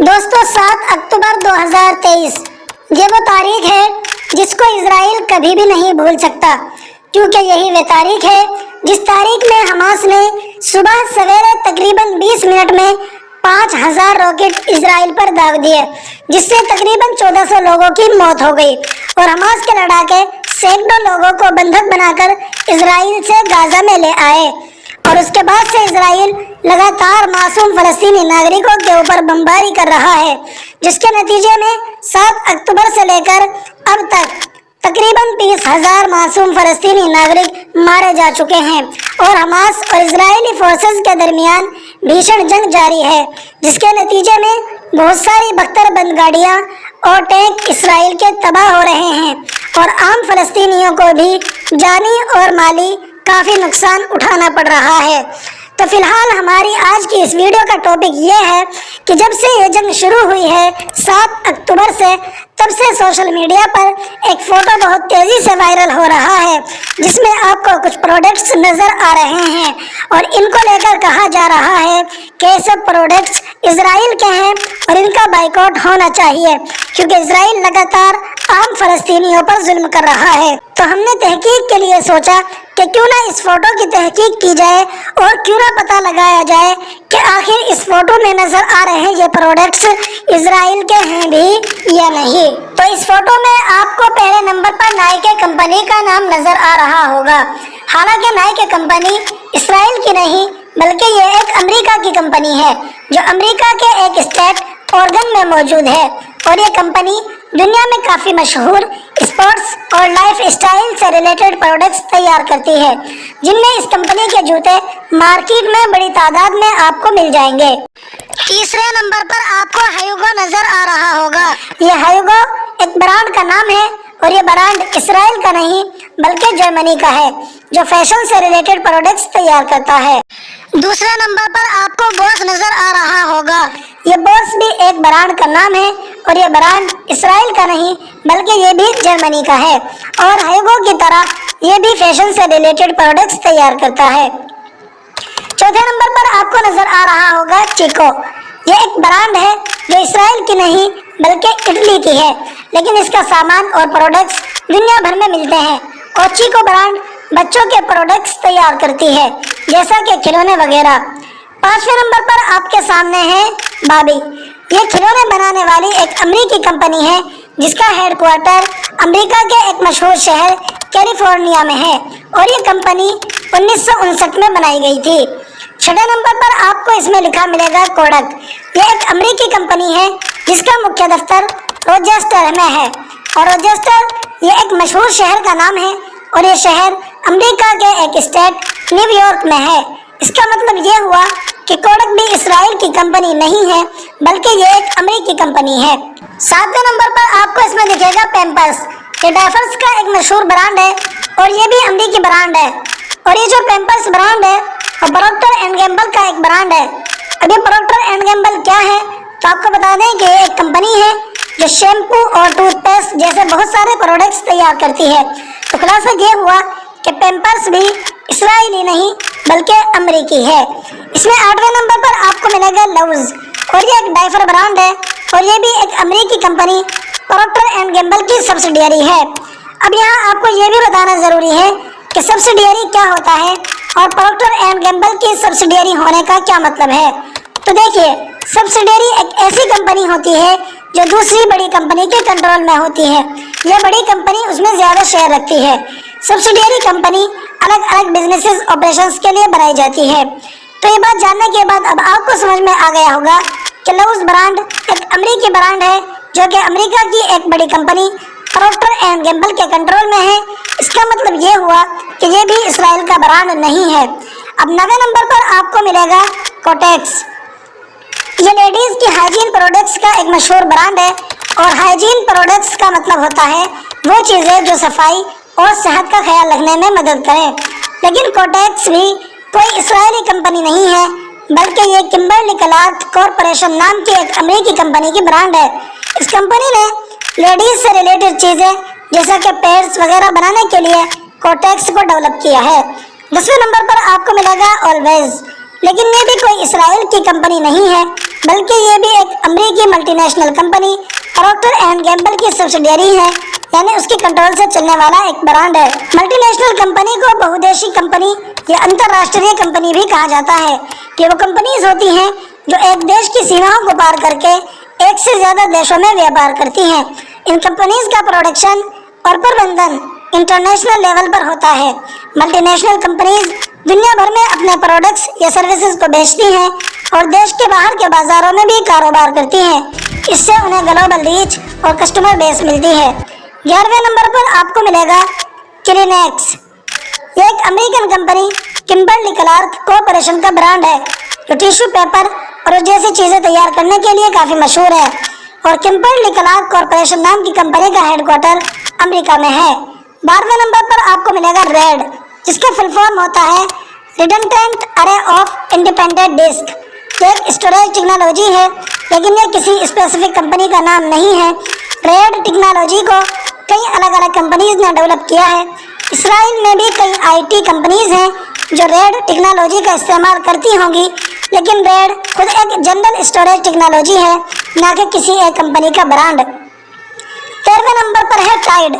दोस्तों 7 अक्टूबर 2023 ये वो तारीख है जिसको इजराइल कभी भी नहीं भूल सकता, क्योंकि यही वे तारीख है जिस तारीख में हमास ने सुबह सवेरे तकरीबन 20 मिनट में 5000 रॉकेट इजराइल पर दाग दिए, जिससे तकरीबन 1400 लोगों की मौत हो गई और हमास के लड़ाके सैकड़ों लोगों को बंधक बनाकर इजराइल से गाजा में ले आए। और उसके बाद से इजराइल लगातार मासूम फलस्तीनी नागरिकों के ऊपर बमबारी कर रहा है, जिसके नतीजे में 7 अक्टूबर से लेकर अब तक तकरीबन 30,000 मासूम फलस्तीनी नागरिक मारे जा चुके हैं और हमास और इजरायली फोर्सेस के दरमियान भीषण जंग जारी है, जिसके नतीजे में बहुत सारी बख्तरबंद गाड़ियां और टैंक इजराइल के तबाह हो रहे हैं और आम फलस्तीनियों को भी जानी और माली काफ़ी नुकसान उठाना पड़ रहा है। तो फिलहाल हमारी आज की इस वीडियो का टॉपिक ये है कि जब से ये जंग शुरू हुई है 7 अक्टूबर से, तब से सोशल मीडिया पर एक फ़ोटो बहुत तेज़ी से वायरल हो रहा है, जिसमें आपको कुछ प्रोडक्ट्स नज़र आ रहे हैं और इनको लेकर कहा जा रहा है कि ये सब प्रोडक्ट्स इजराइल के हैं और इनका बाइकआउट होना चाहिए, क्योंकि इजराइल लगातार आम फलस्तीनियों पर जुल्म कर रहा है। तो हमने तहकीक के लिए सोचा कि क्यों ना इस फोटो की तहकीक की जाए और क्यों ना पता लगाया जाए कि आखिर इस फोटो में नजर आ रहे हैं ये प्रोडक्ट्स इजराइल के हैं भी या नहीं। तो इस फोटो में आपको पहले नंबर पर नाइके कंपनी का नाम नजर आ रहा होगा। हालांकि नाइके कंपनी इजराइल की नहीं बल्कि ये एक अमेरिका की कंपनी है, जो अमेरिका के एक स्टेट ऑर्गन में मौजूद है और ये कंपनी दुनिया में काफ़ी मशहूर स्पोर्ट्स और लाइफ स्टाइल से रिलेटेड प्रोडक्ट्स तैयार करती है, जिनमें इस कंपनी के जूते मार्केट में बड़ी तादाद में आपको मिल जाएंगे। तीसरे नंबर पर आपको हायुगो नजर आ रहा होगा। ये हायुगो एक ब्रांड का नाम है और ये ब्रांड इसराइल का नहीं बल्कि जर्मनी का है, जो फैशन से रिलेटेड प्रोडक्ट्स तैयार करता है। दूसरे नंबर पर आपको बोस नजर आ रहा होगा। ये बोस भी एक ब्रांड का नाम है और ये ब्रांड इसराइल का नहीं बल्कि ये भी जर्मनी का है और हायुगो की तरह ये भी फैशन से रिलेटेड प्रोडक्ट्स तैयार करता है। चौथे नंबर पर आपको नजर आ रहा होगा चीको। ये एक ब्रांड है जो इसराइल की नहीं बल्कि इटली की है, लेकिन इसका सामान और प्रोडक्ट्स दुनिया भर में मिलते हैं और चीको ब्रांड बच्चों के प्रोडक्ट्स तैयार करती है, जैसा कि खिलौने वगैरह। पांचवें नंबर पर आपके सामने है बाबी। ये खिलौने बनाने वाली एक अमेरिकी कंपनी है, जिसका हेडक्वार्टर अमेरिका के एक मशहूर शहर कैलिफोर्निया में है और ये कंपनी 1959 में बनाई गई थी। छठे नंबर पर आपको इसमें लिखा मिलेगा कोडक। ये एक अमेरिकी कंपनी है जिसका मुख्य दफ्तर रोचेस्टर में है और रोचेस्टर ये एक मशहूर शहर का नाम है और ये शहर अमेरिका के एक स्टेट न्यूयॉर्क में है। इसका मतलब ये हुआ कि कोडक भी इसराइल की कंपनी नहीं है बल्कि ये एक अमेरिकी कंपनी है। सातवें नंबर पर आपको इसमें दिखेगा पैम्पर्स। ये डायपर्स का एक मशहूर ब्रांड है और ये भी अमेरिकी ब्रांड है और ये जो पैम्पर्स ब्रांड है और प्रॉक्टर एंड गैम्बल का एक ब्रांड है। अब ये प्रॉक्टर एंड गैम्बल क्या है, तो आपको बता दें कि ये एक कंपनी है जो शैम्पू और टूथपेस्ट जैसे बहुत सारे प्रोडक्ट्स तैयार करती है। तो खुलासा ये हुआ कि पैम्पर्स भी इसराइली नहीं बल्कि अमेरिकी है। इसमें 8वें नंबर पर आपको मिलेगा लव्स और ये एक डायपर ब्रांड है और ये भी एक अमेरिकी कंपनी प्रॉक्टर एंड गैम्बल की सब्सिडियरी है। अब यहाँ आपको ये भी बताना ज़रूरी है कि सब्सिडियरी क्या होता है और प्रॉक्टर एंड गैम्बल की सब्सिडियरी होने का क्या मतलब है। तो देखिए, सब्सिडियरी एक ऐसी कंपनी होती है जो दूसरी बड़ी कंपनी के कंट्रोल में होती है। यह बड़ी कंपनी उसमें ज़्यादा शेयर रखती है। सब्सिडियरी कंपनी अलग अलग बिजनेसेस ऑपरेशंस के लिए बनाई जाती है। तो ये बात जानने के बाद अब आपको समझ में आ गया होगा कि लव्स ब्रांड एक अमेरिकी ब्रांड है जो कि अमेरिका की एक बड़ी कंपनी प्रॉक्टर एंड गैम्बल के कंट्रोल में है। इसका मतलब ये हुआ कि ये भी इसराइल का ब्रांड नहीं है। अब 9वें नंबर पर आपको मिलेगा कोटेक्स। ये लेडीज़ की हाइजीन प्रोडक्ट्स का एक मशहूर ब्रांड है और हाइजीन प्रोडक्ट्स का मतलब होता है वो चीज़ें जो सफाई और सेहत का ख्याल रखने में मदद करें। लेकिन कोटेक्स भी कोई इसराइली कंपनी नहीं है बल्कि ये किम्बर्ली क्लार्क कॉरपोरेशन नाम की एक अमेरिकी कंपनी की ब्रांड है। इस कंपनी ने लेडीज़ से रिलेटेड चीज़ें जैसा कि पैड्स वगैरह बनाने के लिए कोटेक्स को डेवलप किया है। 10वें नंबर पर आपको मिलेगा ऑलवेज। लेकिन ये भी कोई इसराइल की कंपनी नहीं है बल्कि ये भी एक अमेरिकी multinational company Procter and Gamble की सब्सिडियरी है, यानी उसके कंट्रोल से चलने वाला एक ब्रांड है। मल्टीनेशनल कंपनी को बहुदेशी कंपनी या अंतरराष्ट्रीय कंपनी भी कहा जाता है। ये वो कंपनीज होती हैं जो एक देश की सीमाओं को पार करके एक से ज्यादा देशों में व्यापार करती हैं। इन कंपनीज का प्रोडक्शन और प्रबंधन इंटरनेशनल लेवल पर होता है। मल्टीनेशनल कंपनीज दुनिया भर में अपने प्रोडक्ट्स या सर्विसेज को बेचती हैं और देश के बाहर के बाजारों में भी कारोबार करती हैं। इससे उन्हें ग्लोबल रीच और कस्टमर बेस मिलती है। 11वें नंबर पर आपको मिलेगा क्लिनेक्स। ये एक American company Kimberly Clark Corporation का ब्रांड है जो टिश्यू पेपर और जैसी चीजें तैयार करने के लिए काफी मशहूर है। और किम्बर्ली क्लार्क कॉरपोरेशन नाम की कंपनी का हेडक्वार्टर अमेरिका में है। 12वें नंबर पर आपको मिलेगा रेड, जिसका फुल फॉर्म होता है रिडंडेंट अरे ऑफ इंडिपेंडेंट डिस्क। एक स्टोरेज टेक्नोलॉजी है, लेकिन यह किसी स्पेसिफिक कंपनी का नाम नहीं है। रेड टेक्नोलॉजी को कई अलग अलग कंपनीज ने डेवलप किया है। इसराइल में भी कई आईटी कंपनीज हैं जो रेड टेक्नोलॉजी का इस्तेमाल करती होंगी, लेकिन रेड खुद एक जनरल स्टोरेज टेक्नोलॉजी है, न कि किसी एक कंपनी का ब्रांड। 13वें नंबर पर है टाइड।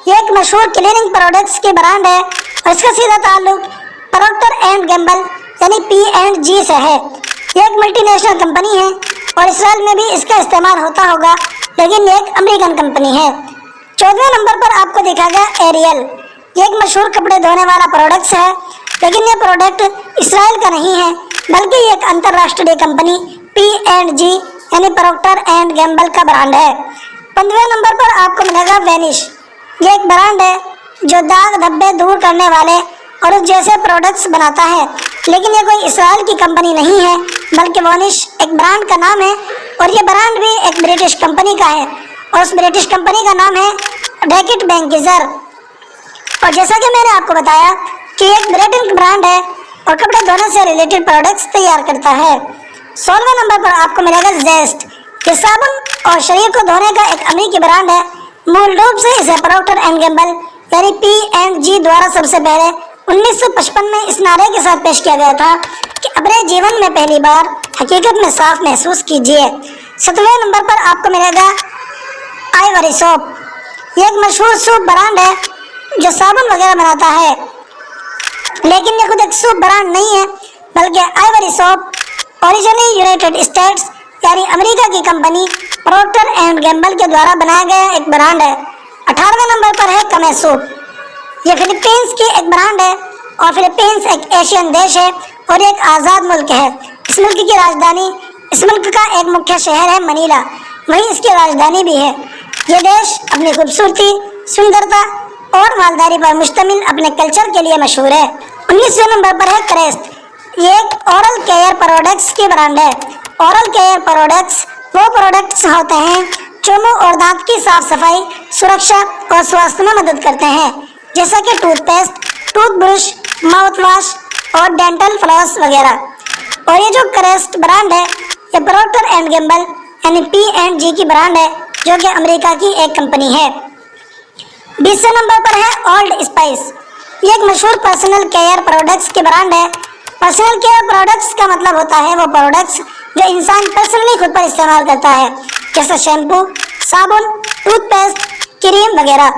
ये एक मशहूर क्लीनिंग प्रोडक्ट्स की ब्रांड है और इसका सीधा ताल्लुक प्रॉक्टर एंड गैम्बल यानी P&G से है। ये एक मल्टीनेशनल कंपनी है और इसराइल में भी इसका इस्तेमाल होता होगा, लेकिन ये एक अमेरिकन कंपनी है। 14वें नंबर पर आपको दिखा गया एरियल। ये एक मशहूर कपड़े धोने वाला प्रोडक्ट्स है, लेकिन ये प्रोडक्ट इसराइल का नहीं है, बल्कि ये एक अंतरराष्ट्रीय कंपनी P&G यानी प्रॉक्टर एंड गैम्बल का ब्रांड है। 15वें नंबर पर आपको मिलेगा वेनिश। ये एक ब्रांड है जो दाग धब्बे दूर करने वाले और उस जैसे प्रोडक्ट्स बनाता है, लेकिन ये कोई इसराइल की कंपनी नहीं है, बल्कि वेनिश एक ब्रांड का नाम है और ये ब्रांड भी एक ब्रिटिश कंपनी का है और उस ब्रिटिश कंपनी का नाम है डैकेट बैंकिजर। और जैसा कि मैंने आपको बताया कि एक ब्रिटिश ब्रांड है और कपड़े धोने से रिलेटेड प्रोडक्ट्स तैयार करता है। 16वें नंबर पर आपको मिलेगा जेस्ट। ये साबुन और शरीर को धोने का एक अमेरिकी ब्रांड है। मूल रूप से इसे प्रॉक्टर एंड गैम्बल यानी P&G द्वारा सबसे पहले 1955 में इस नारे के साथ पेश किया गया था कि अपने जीवन में पहली बार हकीकत में साफ महसूस कीजिए। 17वें नंबर पर आपको मिलेगा आइवरी सोप। ये एक मशहूर सूप ब्रांड है जो साबुन वगैरह बनाता है, लेकिन ये खुद एक सूप ब्रांड नहीं है, बल्कि Ivory soap originally United states यानी अमेरिका की कंपनी प्रॉक्टर एंड गैम्बल के द्वारा बनाया गया एक ब्रांड है। 18वें नंबर पर है कमे सूप। ये फिलीपींस की एक ब्रांड है और फिलीपींस एक एशियन देश है और एक आज़ाद मुल्क है। इस मुल्क की राजधानी, इस मुल्क का एक मुख्य शहर है मनीला, वहीं इसकी राजधानी भी है। ये देश अपनी खूबसूरती, सुंदरता और मालदारी पर मुश्तमिल अपने कल्चर के लिए मशहूर है। 19वें नंबर पर है क्रेस्ट। ये एक ओरल केयर प्रोडक्ट्स की ब्रांड है। ओरल केयर प्रोडक्ट्स वो प्रोडक्ट्स होते हैं जो मुंह और दांत की साफ सफाई, सुरक्षा और स्वास्थ्य में मदद करते हैं, जैसा कि टूथपेस्ट, टूथब्रश, माउथ वॉश और डेंटल फ्लॉस वगैरह। और ये जो क्रेस्ट ब्रांड है ये प्रॉक्टर एंड गैम्बल यानी P&G की ब्रांड है, जो कि अमेरिका की एक कंपनी है। 20वें नंबर पर है ओल्ड स्पाइस। ये एक मशहूर पर्सनल केयर प्रोडक्ट्स की ब्रांड है। पर्सनल केयर प्रोडक्ट्स का मतलब होता है वो प्रोडक्ट्स जो इंसान पर्सनली खुद पर इस्तेमाल करता है, जैसे शैम्पू, साबुन, टूथपेस्ट, क्रीम वगैरह।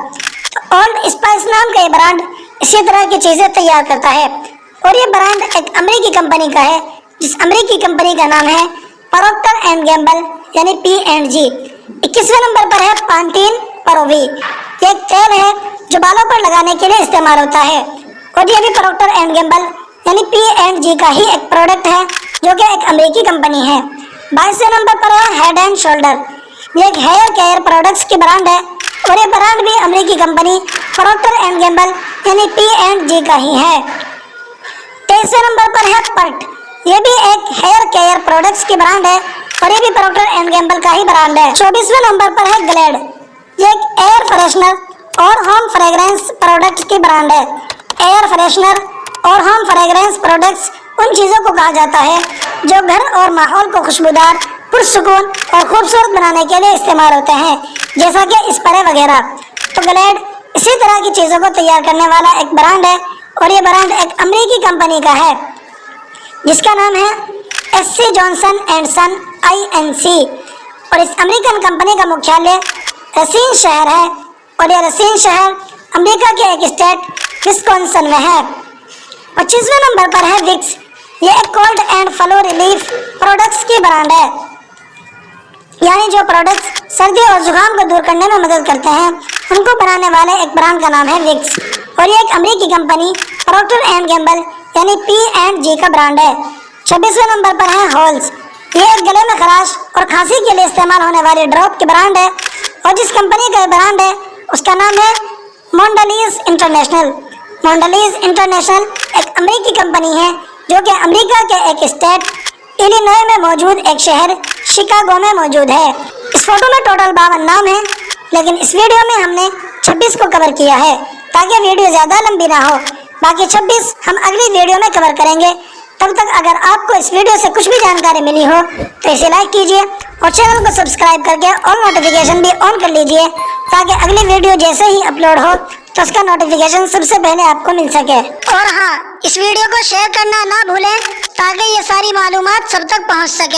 तो ओल्ड स्पाइस नाम का ये ब्रांड इसी तरह की चीज़ें तैयार करता है और ये ब्रांड एक अमेरिकी कंपनी का है, जिस अमेरिकी कंपनी का नाम है प्रॉक्टर एंड गैम्बल यानी P&G। 21वें नंबर पर है पांटीन परोवी। ये एक तेल है जो बालों पर लगाने के लिए इस्तेमाल होता है और ये भी प्रॉक्टर एंड गैम्बल यानी P&G का ही एक प्रोडक्ट है, जो कि एक अमेरिकी कंपनी है। 22वें नंबर पर है हेड एंड शोल्डर। ये एक हेयर केयर प्रोडक्ट्स की ब्रांड है और ये ब्रांड भी अमेरिकी कंपनी प्रॉक्टर एंड गैम्बल यानी P&G का ही है। 23वें नंबर पर है पर्ट। ये भी एक हेयर केयर प्रोडक्ट्स की ब्रांड है और ये भी प्रॉक्टर एंड गैम्बल का ही ब्रांड है। 24वें नंबर पर है ग्लेड। ये एक एयर फ्रेशनर और होम फ्रेग्रेंस प्रोडक्ट्स की ब्रांड है। एयर फ्रेशनर और होम फ्रेग्रेंस प्रोडक्ट्स उन चीज़ों को कहा जाता है जो घर और माहौल को खुशबूदार, पुरसुकून और खूबसूरत बनाने के लिए इस्तेमाल होते हैं, जैसा कि स्प्रे वगैरह। तो ग्लेड इसी तरह की चीज़ों को तैयार करने वाला एक ब्रांड है और ये ब्रांड एक अमेरिकी कंपनी का है जिसका नाम है SC Johnson and son INC। और इस अमेरिकन कंपनी का मुख्यालय रसीन शहर है और यह रसीन शहर अमेरिका के एक स्टेट विस्कॉन्सिन में है। 25वें नंबर पर है विक्स। ये एक cold and flu relief products की ब्रांड है, यानी जो प्रोडक्ट्स सर्दी और जुकाम को दूर करने में मदद करते हैं उनको बनाने वाले एक ब्रांड का नाम है विक्स। और ये एक अमेरिकी कंपनी प्रॉक्टर एंड गैम्बल यानी P&G का ब्रांड है। 26वें नंबर पर है हॉल्स। ये एक गले में खराश और खांसी के लिए इस्तेमाल होने वाली ड्रॉप की ब्रांड है और जिस कंपनी का ब्रांड है उसका नाम है मोंडेलीज इंटरनेशनल। मोंडेलीज इंटरनेशनल एक अमेरिकी कंपनी है जो कि अमेरिका के एक स्टेट इलिनॉय में मौजूद एक शहर शिकागो में मौजूद है। इस फोटो में टोटल 52 नाम है, लेकिन इस वीडियो में हमने 26 को कवर किया है ताकि वीडियो ज़्यादा लंबी ना हो। बाकी 26 हम अगली वीडियो में कवर करेंगे। तब तक अगर आपको इस वीडियो से कुछ भी जानकारी मिली हो तो इसे लाइक कीजिए और चैनल को सब्सक्राइब करके ऑल नोटिफिकेशन भी ऑन कर लीजिए ताकि अगली वीडियो जैसे ही अपलोड हो तो उसका नोटिफिकेशन सबसे पहले आपको मिल सके। और हाँ, इस वीडियो को शेयर करना ना भूलें ताकि ये सारी मालूमात सब तक पहुंच सके।